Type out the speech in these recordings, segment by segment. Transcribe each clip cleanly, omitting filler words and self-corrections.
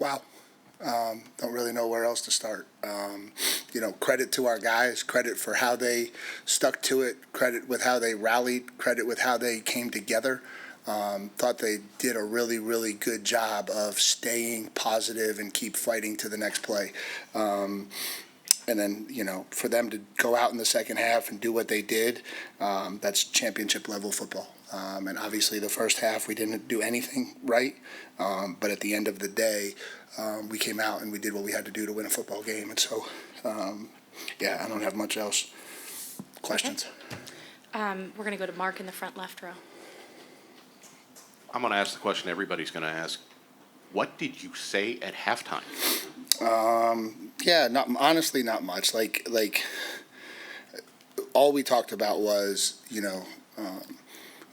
Wow. Don't really know where else to start. Credit to our guys, credit for how they stuck to it, credit with how they rallied, credit with how they came together. Thought they did a really, really good job of staying positive and keep fighting to the next play. And then, for them to go out in the second half and do what they did, that's championship level football. And obviously the first half we didn't do anything right. But at the end of the day, we came out and we did what we had to do to win a football game. And so, I don't have much else. Questions? Okay. We're going to go to Mark in the front left row. I'm going to ask the question everybody's going to ask. What did you say at halftime? Honestly, not much. Like all we talked about was,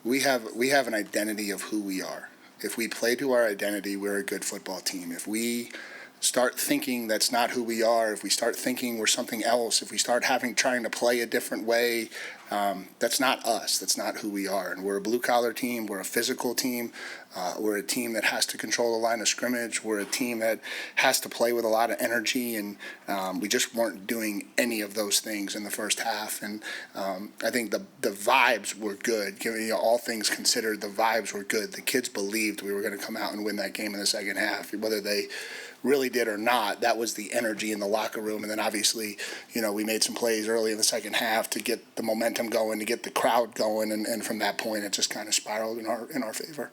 we have an identity of who we are. If we play to our identity, we're a good football team. If we start thinking that's not who we are, if we start thinking we're something else, if we start trying to play a different way, that's not us. That's not who we are. And we're a blue-collar team. We're a physical team. We're a team that has to control the line of scrimmage. We're a team that has to play with a lot of energy, and we just weren't doing any of those things in the first half. And I think the vibes were good. Given all things considered, the vibes were good. The kids believed we were going to come out and win that game in the second half, whether they really did or not. That was the energy in the locker room. And then obviously, we made some plays early in the second half to get the momentum going, to get the crowd going, and from that point it just kind of spiraled in our favor.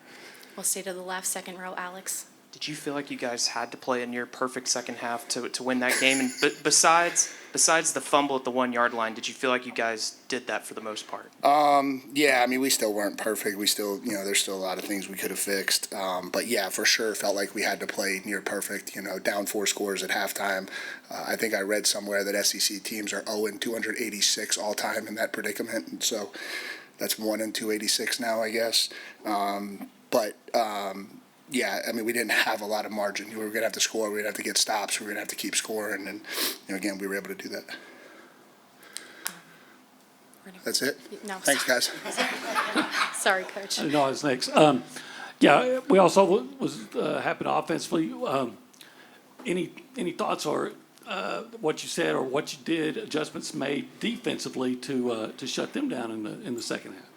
We'll stay to the left, second row, Alex. Did you feel like you guys had to play a near perfect second half to win that game? And besides the fumble at the 1 yard line, did you feel like you guys did that for the most part? We still weren't perfect. We still, there's still a lot of things we could have fixed. But yeah, for sure, felt like we had to play near perfect. Down 4 scores at halftime. I think I read somewhere that SEC teams are 0-286 all time in that predicament, and so that's 1-286 now, I guess. We didn't have a lot of margin. We were going to have to score. We were going to have to get stops. We were going to have to keep scoring. And, again, we were able to do that. That's it? No. Thanks, guys. Sorry, Coach. No, it's next. We also was happened offensively. Any thoughts or what you said or what you did, adjustments made defensively to shut them down in the second half?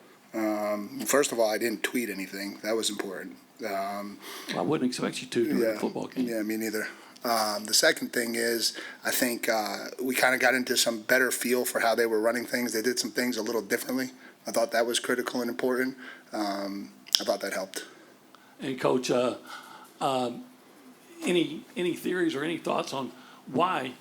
First of all, I didn't tweet anything. That was important. I wouldn't expect you to during a football game. Yeah, me neither. The second thing is, I think we kind of got into some better feel for how they were running things. They did some things a little differently. I thought that was critical and important. I thought that helped. And Coach, any theories or any thoughts on why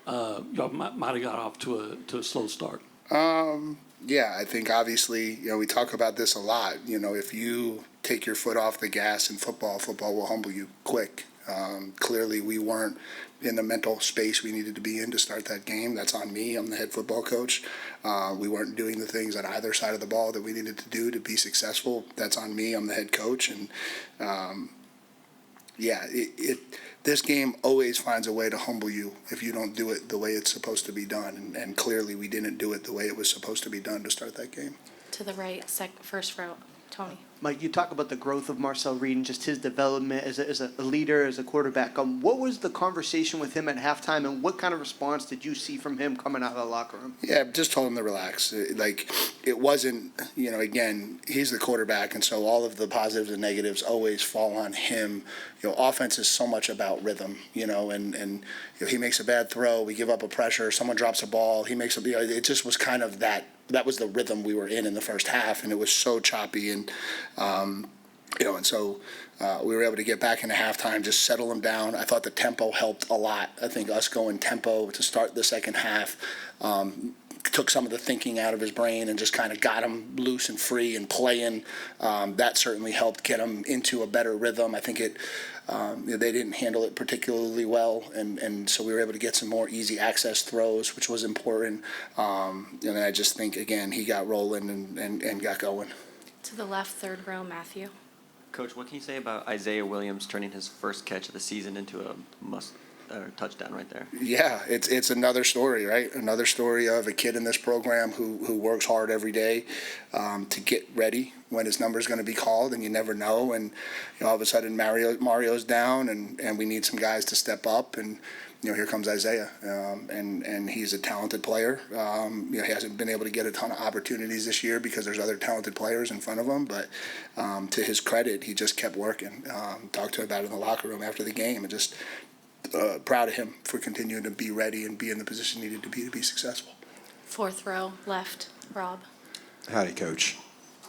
y'all might have got off to a slow start? I think obviously, we talk about this a lot. If you take your foot off the gas in football will humble you quick. Clearly, we weren't in the mental space we needed to be in to start that game. That's on me. I'm the head football coach. We weren't doing the things on either side of the ball that we needed to do to be successful. That's on me. I'm the head coach. And, this game always finds a way to humble you if you don't do it the way it's supposed to be done. And clearly, we didn't do it the way it was supposed to be done to start that game. To the right, first row, Tony. Mike, you talk about the growth of Marcel Reed and just his development as a leader, as a quarterback. What was the conversation with him at halftime, and what kind of response did you see from him coming out of the locker room? Yeah, just told him to relax. It wasn't, again, he's the quarterback, and so all of the positives and negatives always fall on him. Offense is so much about rhythm, and he makes a bad throw, we give up a pressure, someone drops a ball, he makes it just was kind of that was the rhythm we were in the first half, and it was so choppy, and we were able to get back into halftime, just settle him down. I thought the tempo helped a lot. I think us going tempo to start the second half took some of the thinking out of his brain and just kind of got him loose and free and playing. That certainly helped get him into a better rhythm. I think they didn't handle it particularly well, and so we were able to get some more easy access throws, which was important. And I just think, again, he got rolling and got going. To the left, third row, Matthew. Coach, what can you say about Isaiah Williams turning his first catch of the season into a touchdown right there. Yeah, it's another story, right? Another story of a kid in this program who works hard every day to get ready when his number is going to be called, and you never know. And all of a sudden, Mario's down, and we need some guys to step up. And here comes Isaiah, and he's a talented player. He hasn't been able to get a ton of opportunities this year because there's other talented players in front of him. But to his credit, he just kept working. Talked to him about it in the locker room after the game, and just proud of him for continuing to be ready and be in the position needed to be successful. Fourth row, left, Rob. Howdy, Coach.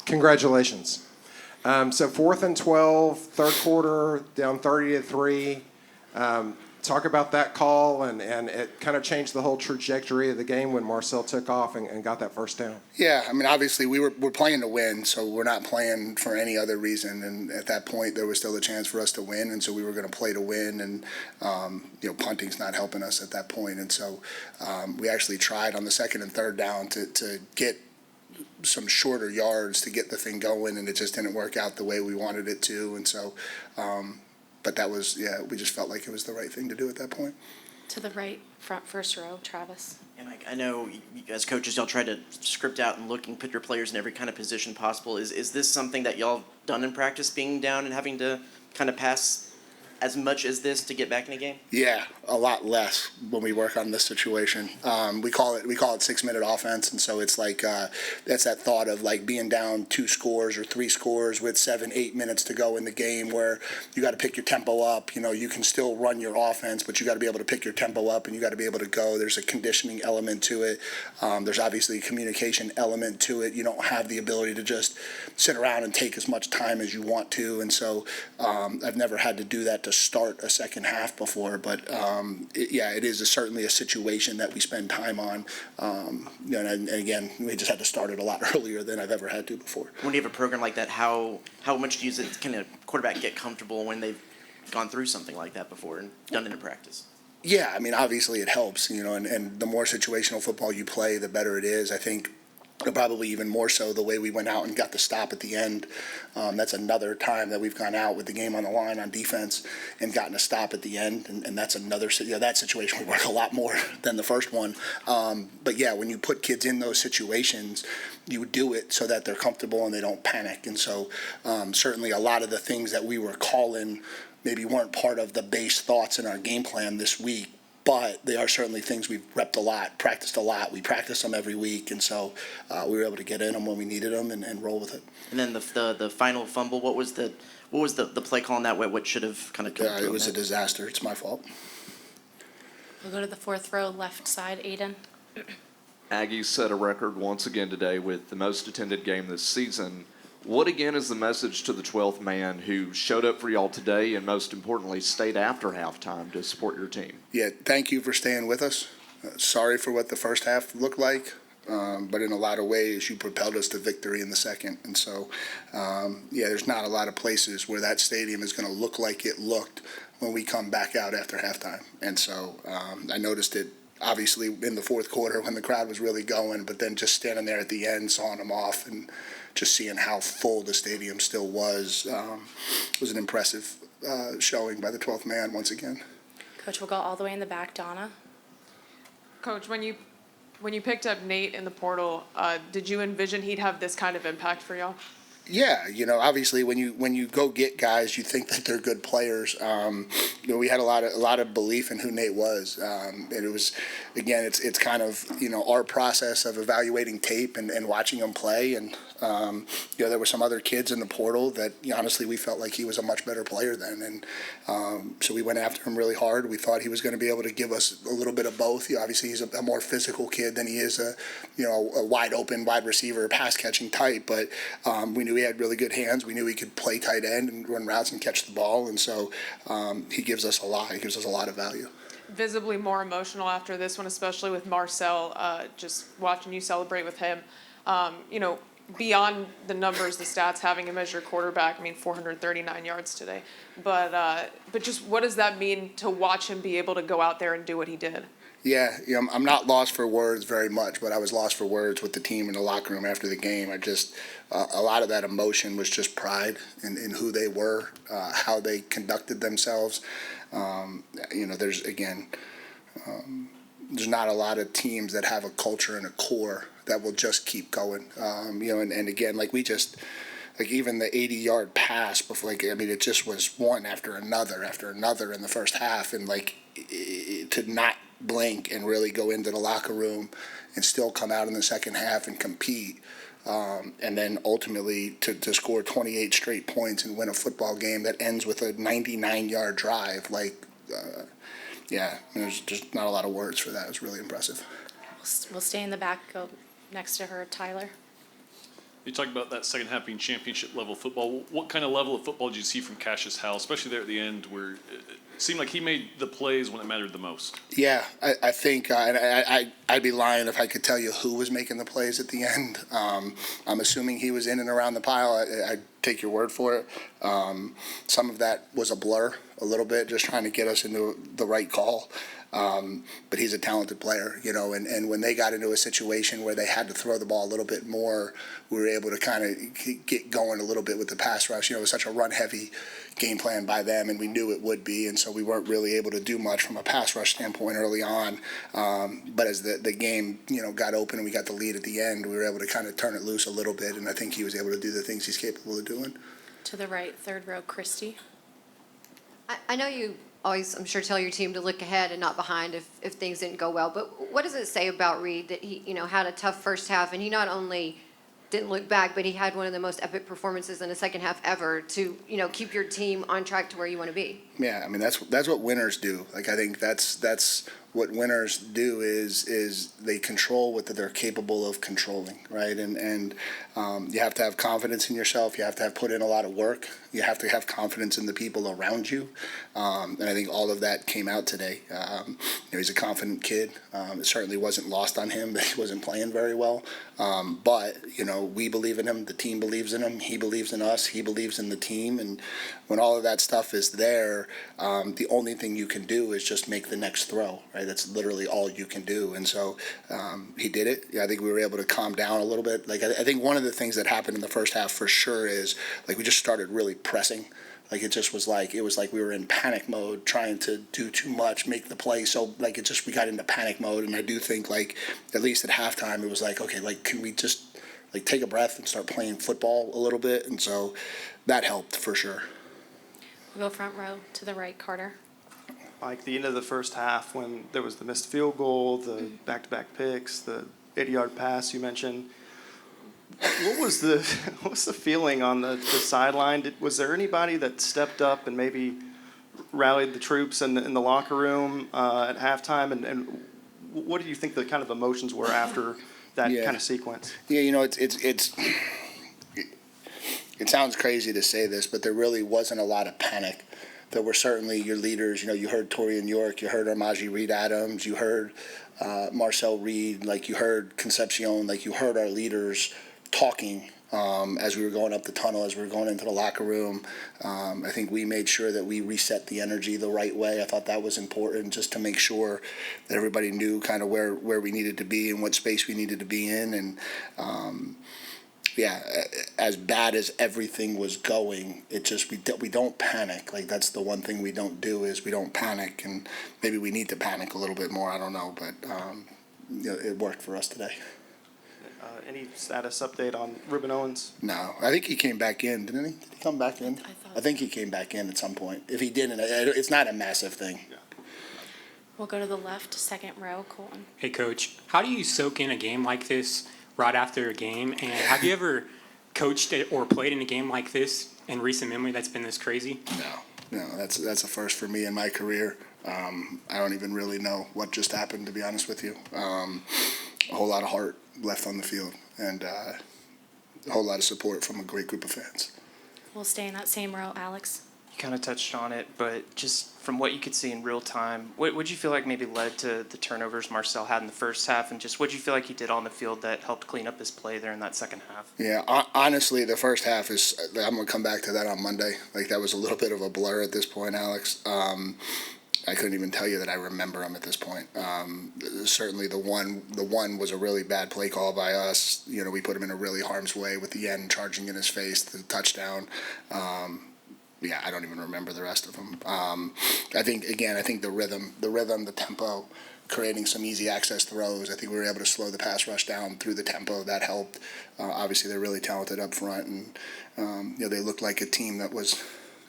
Congratulations. So 4th and 12, third quarter, down 30-3. Talk about that call, and it kind of changed the whole trajectory of the game when Marcel took off and got that first down. Yeah, I mean, obviously we're playing to win, so we're not playing for any other reason. And at that point, there was still a chance for us to win, and so we were going to play to win. And punting's not helping us at that point, and so we actually tried on the second and third down to get some shorter yards to get the thing going, and it just didn't work out the way we wanted it to. And so. But that was, we just felt like it was the right thing to do at that point. To the right, front, first row, Travis. And Mike, I know you as coaches, y'all try to script out and look and put your players in every kind of position possible. Is this something that y'all done in practice, being down and having to kind of pass as much as this to get back in a game? Yeah, a lot less when we work on this situation. We call it 6-minute offense, and so it's like that's that thought of like being down 2 scores or 3 scores with 7-8 minutes to go in the game, where you got to pick your tempo up. You can still run your offense, but you got to be able to pick your tempo up, and you got to be able to go. There's a conditioning element to it. There's obviously a communication element to it. You don't have the ability to just sit around and take as much time as you want to, and so I've never had to do that to start a second half before, but it is certainly a situation that we spend time on. And again, we just had to start it a lot earlier than I've ever had to before. When you have a program like that, how much do you use it? Can a quarterback get comfortable when they've gone through something like that before and done it in practice? Yeah, I mean, obviously it helps, and the more situational football you play, the better it is. I think probably even more so the way we went out and got the stop at the end. That's another time that we've gone out with the game on the line on defense and gotten a stop at the end, and that's another that situation we work a lot more than the first one. But yeah, when you put kids in those situations, you do it so that they're comfortable and they don't panic. And so certainly a lot of the things that we were calling maybe weren't part of the base thoughts in our game plan this week, but they are certainly things we've repped a lot, practiced a lot. We practice them every week, and so we were able to get in them when we needed them and roll with it. And then the final fumble, what was the play call on that? What should have kind of come through? It was a disaster. It's my fault. We'll go to the fourth row, left side, Aiden. Aggies set a record once again today with the most attended game this season. What again is the message to the 12th man who showed up for y'all today and most importantly stayed after halftime to support your team? Yeah, thank you for staying with us. Sorry for what the first half looked like, but in a lot of ways you propelled us to victory in the second. And so, there's not a lot of places where that stadium is going to look like it looked when we come back out after halftime. And so I noticed it obviously in the fourth quarter when the crowd was really going, but then just standing there at the end, sawing them off, and just seeing how full the stadium still was an impressive showing by the 12th man once again. Coach, we'll go all the way in the back, Donna. Coach, when you picked up Nate in the portal, did you envision he'd have this kind of impact for y'all? Yeah, obviously when you go get guys, you think that they're good players. We had a lot of belief in who Nate was, and it was, again, it's kind of our process of evaluating tape and watching him play, and there were some other kids in the portal that honestly we felt like he was a much better player than, and so we went after him really hard. We thought he was going to be able to give us a little bit of both. Obviously he's a more physical kid than he is a wide open wide receiver pass catching type, but we knew he had really good hands. We knew he could play tight end and run routes and catch the ball, and so he gives us a lot. He gives us a lot of value. Visibly more emotional after this one, especially with Marcel. Just watching you celebrate with him. beyond the numbers, the stats, having him as your quarterback, I mean, 439 yards today. But just what does that mean to watch him be able to go out there and do what he did? Yeah, I'm not lost for words very much, but I was lost for words with the team in the locker room after the game. I just, a lot of that emotion was just pride in who they were, how they conducted themselves. There's, again, there's not a lot of teams that have a culture and a core that will just keep going. And again, like even the 80-yard pass before, it just was one after another in the first half, and to not blink and really go into the locker room and still come out in the second half and compete, and then ultimately to score 28 straight points and win a football game that ends with a 99-yard drive. There's just not a lot of words for that. It was really impressive. We'll stay in the back, go next to her, Tyler. You talked about that second half being championship level football. What kind of level of football did you see from Cassius Howell, especially there at the end where it seemed like he made the plays when it mattered the most? Yeah, I think, and I'd be lying if I could tell you who was making the plays at the end. I'm assuming he was in and around the pile. I'd take your word for it. Some of that was a blur a little bit, just trying to get us into the right call. But he's a talented player, and when they got into a situation where they had to throw the ball a little bit more, we were able to kind of get going a little bit with the pass rush. It was such a run-heavy game plan by them, and we knew it would be, and so we weren't really able to do much from a pass rush standpoint early on. But as the game, got open and we got the lead at the end, we were able to kind of turn it loose a little bit, and I think he was able to do the things he's capable of doing. To the right, third row, Christy. I know you always, I'm sure, tell your team to look ahead and not behind if things didn't go well. But what does it say about Reed that he, had a tough first half, and he not only didn't look back, but he had one of the most epic performances in a second half ever to, keep your team on track to where you want to be? Yeah, that's what winners do. I think that's what winners do is they control what they're capable of controlling, right? And you have to have confidence in yourself. You have to have put in a lot of work. You have to have confidence in the people around you. And I think all of that came out today. He's a confident kid. It certainly wasn't lost on him that he wasn't playing very well. But we believe in him. The team believes in him. He believes in us. He believes in the team. And when all of that stuff is there, the only thing you can do is just make the next throw, right? That's literally all you can do. And so he did it. I think we were able to calm down a little bit. I think one of the things that happened in the first half for sure is we just started really pressing. It was like we were in panic mode, trying to do too much, make the play. So we got into panic mode. And I do think at least at halftime, it was okay, can we just take a breath and start playing football a little bit? And so that helped for sure. We'll go front row to the right, Carter. Like the end of the first half when there was the missed field goal, the back-to-back picks, the 80-yard pass you mentioned. What was the feeling on the sideline? Was there anybody that stepped up and maybe rallied the troops in the locker room at halftime? And what do you think the kind of emotions were after that kind of sequence? Yeah, it sounds crazy to say this, but there really wasn't a lot of panic. There were certainly your leaders. You heard Torian York, you heard Armaji Reed-Adams, you heard Marcel Reed, you heard Concepcion, you heard our leaders talking as we were going up the tunnel, as we were going into the locker room. I think we made sure that we reset the energy the right way. I thought that was important, just to make sure that everybody knew kind of where we needed to be and what space we needed to be in. And as bad as everything was going, it just we don't panic. That's the one thing we don't do, is we don't panic, and maybe we need to panic a little bit more. I don't know, but it worked for us today. Any status update on Ruben Owens? No, I think he came back in, didn't he? Did he come back in? I think he came back in at some point. If he didn't, it's not a massive thing. Yeah. We'll go to the left, second row, Colton. Hey, Coach, how do you soak in a game like this right after a game? And have you ever coached or played in a game like this in recent memory that's been this crazy? No, that's a first for me in my career. I don't even really know what just happened, to be honest with you. A whole lot of heart left on the field, and a whole lot of support from a great group of fans. We'll stay in that same row, Alex. kind of touched on it, but just from what you could see in real time, what would you feel like maybe led to the turnovers Marcel had in the first half, and just what did you feel like he did on the field that helped clean up his play there in that second half? Yeah, honestly, the first half is, I'm going to come back to that on Monday. Like, that was a little bit of a blur at this point, Alex. I couldn't even tell you that I remember him at this point. Certainly the one was a really bad play call by us. You know, we put him in a really harm's way with the end charging in his face, the touchdown. Yeah, I don't even remember the rest of them. I think the rhythm, the tempo, creating some easy access throws. I think we were able to slow the pass rush down through the tempo. That helped. Obviously, they're really talented up front, and you know, they looked like a team that was,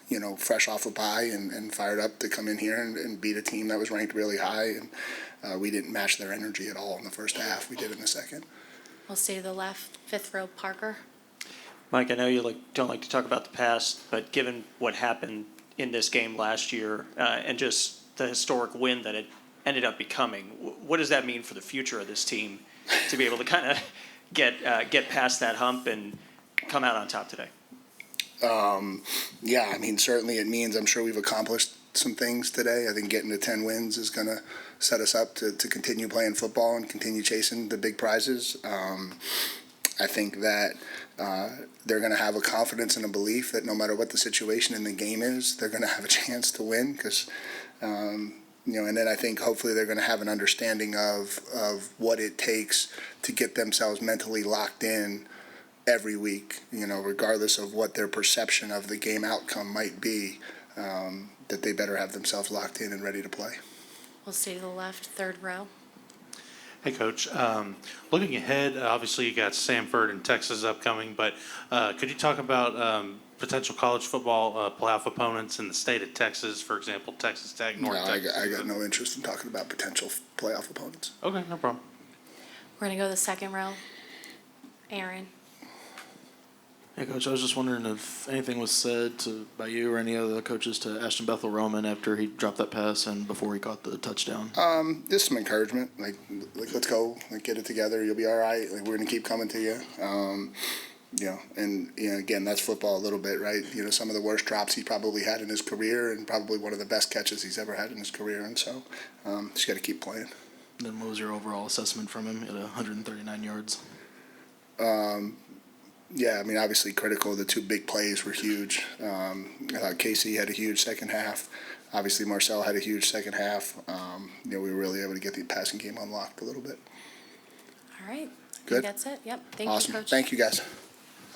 you know, fresh off a bye and fired up to come in here and beat a team that was ranked really high. And we didn't match their energy at all in the first half. We did in the second. We'll stay to the left, fifth row, Parker. Mike, I know you don't like to talk about the past, but given what happened in this game last year and just the historic win that it ended up becoming, what does that mean for the future of this team to be able to kind of get past that hump and come out on top today? Yeah, I mean, certainly it means I'm sure we've accomplished some things today. I think getting to 10 wins is going to set us up to continue playing football and continue chasing the big prizes. I think that they're going to have a confidence and a belief that no matter what the situation in the game is, they're going to have a chance to win because, you know, and then I think hopefully they're going to have an understanding of what it takes to get themselves mentally locked in every week, you know, regardless of what their perception of the game outcome might be, that they better have themselves locked in and ready to play. We'll stay to the left, third row. Hey, Coach. Looking ahead, obviously you got Samford and Texas upcoming, but could you talk about potential college football playoff opponents in the state of Texas, for example, Texas Tech, North Texas? I got no interest in talking about potential playoff opponents. Okay, no problem. We're going to go to the second row. Aaron. Hey, Coach, I was just wondering if anything was said by you or any other coaches to Ashton Bethel-Roman after he dropped that pass and before he caught the touchdown. Just some encouragement, like let's go, like get it together. You'll be all right. Like we're gonna keep coming to you. You know, and you know, again, that's football a little bit, right? You know, some of the worst drops he probably had in his career, and probably one of the best catches he's ever had in his career. And so, just got to keep playing. And then what was your overall assessment from him at 139 yards? Yeah, I mean, obviously critical. The two big plays were huge. I thought Casey had a huge second half. Obviously, Marcel had a huge second half. You know, we were really able to get the passing game unlocked a little bit. All right. I Good. think that's it. Yep. Thank Awesome. you, Coach. Thank you, guys.